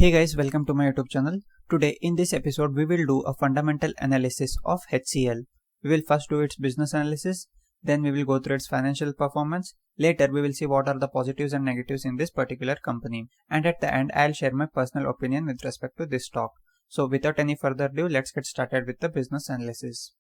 Hey guys, welcome to my YouTube channel. Today in this episode we will do a fundamental analysis of HCL. We will first do its business analysis, then we will go through its financial performance. Later we will see what are the positives and negatives in this particular company. And at the end I'll share my personal opinion with respect to this stock. So without any further ado, let's get started with the business analysis.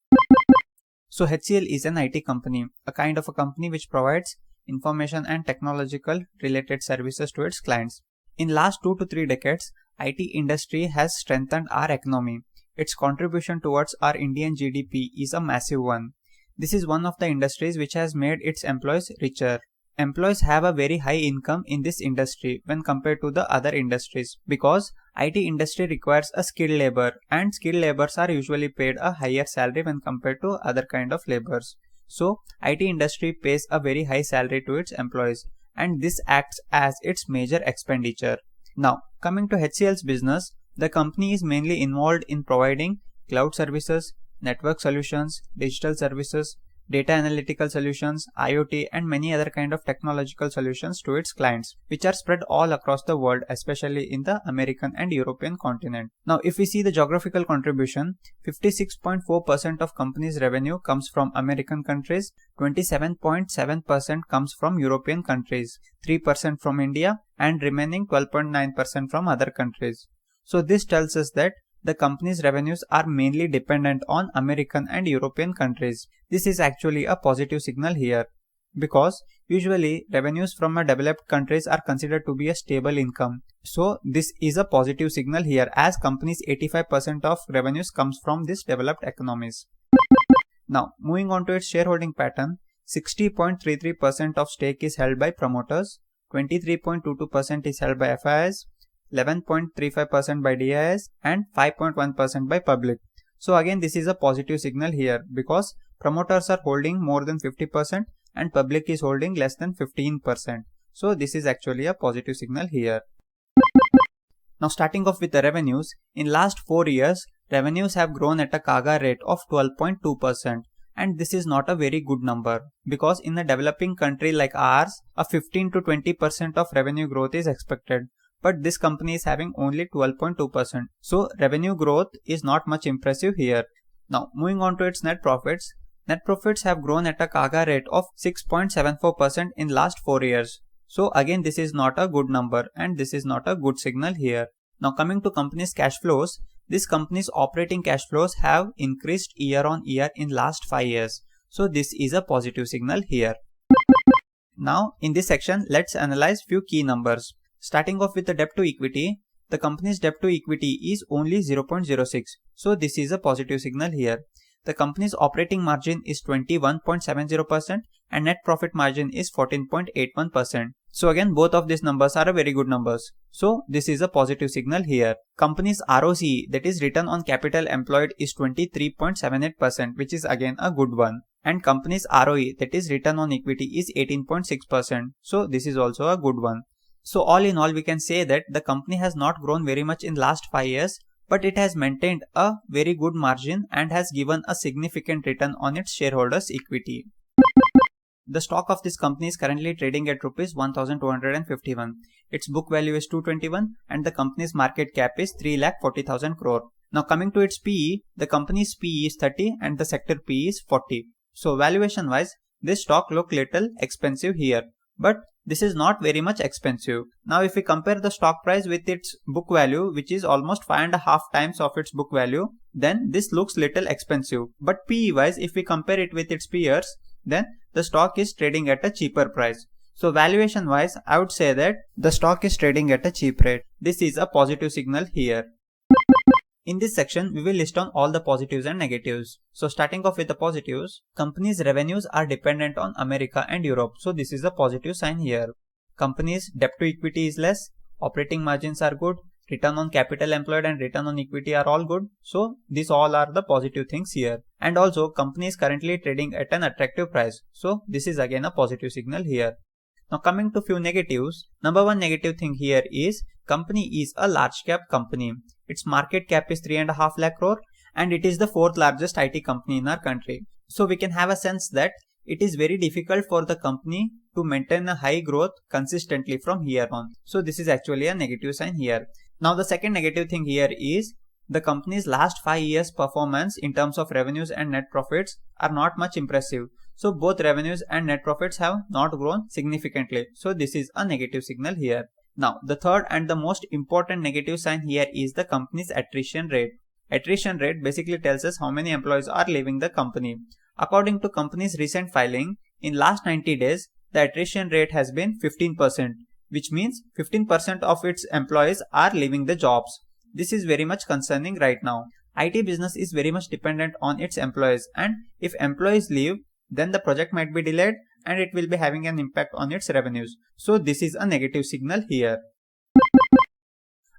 So HCL is an IT company, a kind of a company which provides information and technological related services to its clients. In last 2 to 3 decades, IT industry has strengthened our economy. Its contribution towards our Indian GDP is a massive one. This is one of the industries which has made its employees richer. Employees have a very high income in this industry when compared to the other industries because IT industry requires a skilled labor and skilled laborers are usually paid a higher salary when compared to other kind of labors. So IT industry pays a very high salary to its employees, and this acts as its major expenditure. Now, coming to HCL's business, the company is mainly involved in providing cloud services, network solutions, digital services, data analytical solutions, IoT and many other kind of technological solutions to its clients, which are spread all across the world, especially in the American and European continent. Now, if we see the geographical contribution, 56.4% of company's revenue comes from American countries, 27.7% comes from European countries, 3% from India and remaining 12.9% from other countries. So this tells us that the company's revenues are mainly dependent on American and European countries. This is actually a positive signal here because usually revenues from developed countries are considered to be a stable income. So this is a positive signal here as company's 85% of revenues comes from these developed economies. Now moving on to its shareholding pattern, 60.33% of stake is held by promoters, 23.22% is held by FIIs, 11.35% by DIS and 5.1% by public. So again this is a positive signal here because promoters are holding more than 50% and public is holding less than 15%. So this is actually a positive signal here. Now starting off with the revenues, in last 4 years revenues have grown at a CAGR rate of 12.2%. And this is not a very good number because in a developing country like ours, a 15 to 20% of revenue growth is expected. But this company is having only 12.2%. So revenue growth is not much impressive here. Now moving on to its net profits. Net profits have grown at a CAGR rate of 6.74% in last 4 years. So again this is not a good number and this is not a good signal here. Now coming to company's cash flows. This company's operating cash flows have increased year on year in last 5 years. So this is a positive signal here. Now in this section let's analyze few key numbers. Starting off with the debt to equity, the company's debt to equity is only 0.06. So this is a positive signal here. The company's operating margin is 21.70% and net profit margin is 14.81%. So again both of these numbers are very good numbers. So this is a positive signal here. Company's ROCE, that is return on capital employed, is 23.78%, which is again a good one. And company's ROE, that is return on equity, is 18.6%. So this is also a good one. So all in all we can say that the company has not grown very much in last 5 years, but it has maintained a very good margin and has given a significant return on its shareholders' equity. The stock of this company is currently trading at Rs 1251. Its book value is 221 and the company's market cap is 3,40,000 crore. Now coming to its PE, the company's PE is 30 and the sector PE is 40. So valuation wise, this stock look little expensive here, but this is not very much expensive. Now if we compare the stock price with its book value, which is almost 5.5 times of its book value, then this looks little expensive. But PE wise, if we compare it with its peers, then the stock is trading at a cheaper price. So valuation wise, I would say that the stock is trading at a cheap rate. This is a positive signal here. In this section, we will list on all the positives and negatives. So starting off with the positives, company's revenues are dependent on America and Europe. So this is a positive sign here. Company's debt to equity is less, operating margins are good, return on capital employed and return on equity are all good. So these all are the positive things here. And also company is currently trading at an attractive price. So this is again a positive signal here. Now coming to few negatives, number one negative thing here is company is a large cap company. Its market cap is 3.5 lakh crore and it is the 4th largest IT company in our country. So we can have a sense that it is very difficult for the company to maintain a high growth consistently from here on. So this is actually a negative sign here. Now the second negative thing here is the company's last 5 years performance in terms of revenues and net profits are not much impressive. So both revenues and net profits have not grown significantly. So this is a negative signal here. Now the third and the most important negative sign here is the company's attrition rate. Attrition rate basically tells us how many employees are leaving the company. According to company's recent filing, in last 90 days, the attrition rate has been 15%, which means 15% of its employees are leaving the jobs. This is very much concerning right now. IT business is very much dependent on its employees, and if employees leave, then the project might be delayed and it will be having an impact on its revenues. So this is a negative signal here.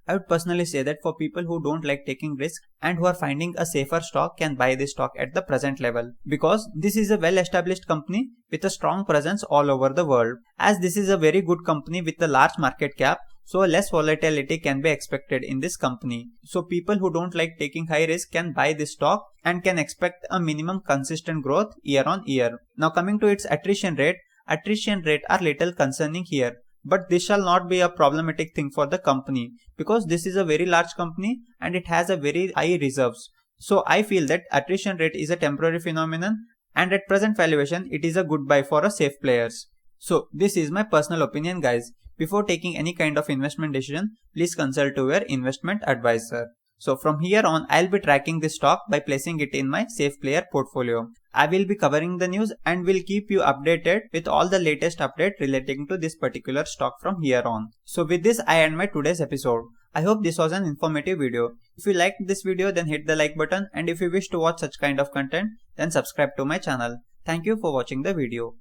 I would personally say that for people who don't like taking risks and who are finding a safer stock can buy this stock at the present level, because this is a well established company with a strong presence all over the world. As this is a very good company with a large market cap, so less volatility can be expected in this company. So people who don't like taking high risk can buy this stock and can expect a minimum consistent growth year on year. Now coming to its attrition rate are little concerning here. But this shall not be a problematic thing for the company, because this is a very large company and it has a very high reserves. So I feel that attrition rate is a temporary phenomenon, and at present valuation it is a good buy for a safe players. So this is my personal opinion, guys. Before taking any kind of investment decision, please consult to your investment advisor. So from here on, I'll be tracking this stock by placing it in my safe player portfolio. I will be covering the news and will keep you updated with all the latest updates relating to this particular stock from here on. So with this, I end my today's episode. I hope this was an informative video. If you liked this video, then hit the like button, and if you wish to watch such kind of content, then subscribe to my channel. Thank you for watching the video.